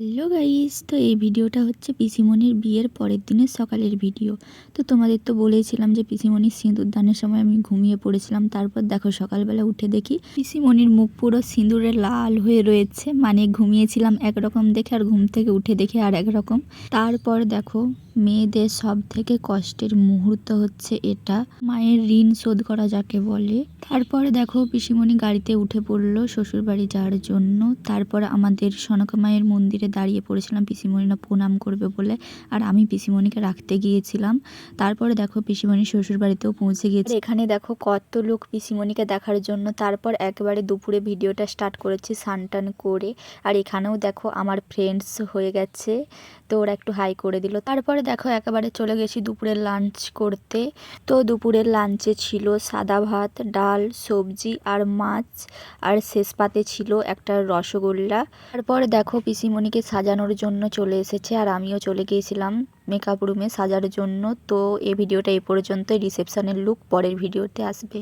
Hello guys, তো এই ভিডিওটা হচ্ছে পিসিমণির বিয়ের পরের দিনের সকালের ভিডিও। তো তোমাদের তো বলেইছিলাম যে পিসিমণির সিঁদুর দানের সময় আমি ঘুমিয়ে পড়েছিলাম। তারপর দেখো সকালবেলা উঠে দেখি পিসিমণির মুখ পুরো সিঁদুরে লাল হয়ে রয়েছে। মানে ঘুমিয়েছিলাম একরকম দেখে আর ঘুম থেকে উঠে দেখে আর একরকম। তারপর দেখো মেয়েদের সব থেকে কষ্টের মুহূর্ত হচ্ছে এটা, মায়ের ঋণ শোধ করা যাকে বলে। তারপরে দেখো পিসিমণি গাড়িতে উঠে পড়লো শ্বশুর বাড়ি যাওয়ার জন্য। তারপর আমাদের সনকা মায়ের মন্দিরে দাঁড়িয়ে পড়েছিলাম পিসিমণিরা প্রণাম করবে বলে, আর আমি পিসিমণিকে রাখতে গিয়েছিলাম। তারপরে দেখো পিসিমণি শ্বশুর বাড়িতেও পৌঁছে গিয়েছে। এখানে দেখো কত লোক পিসিমণিকে দেখার জন্য। তারপর একেবারে দুপুরে ভিডিওটা স্টার্ট করেছি স্নান টান করে। আর এখানেও দেখো আমার ফ্রেন্ডস হয়ে গেছে, তো ওরা একটু হাই করে দিল। তারপরে দেখো একেবারে চলে গেছি দুপুরের লাঞ্চ করতে। তো দুপুরের লাঞ্চে ছিল সাদা ভাত, ডাল, সবজি আর মাছ, আর শেষ পাতে ছিল একটা রসগোল্লা। তারপরে দেখো পিসিমণিকে সাজানোর জন্য চলে এসেছে, আর আমিও চলে গিয়েছিলাম মেকআপ রুমে সাজার জন্য। তো এই ভিডিওটা এই পর্যন্তই। রিসেপশনের লুক পরের ভিডিওতে আসবে।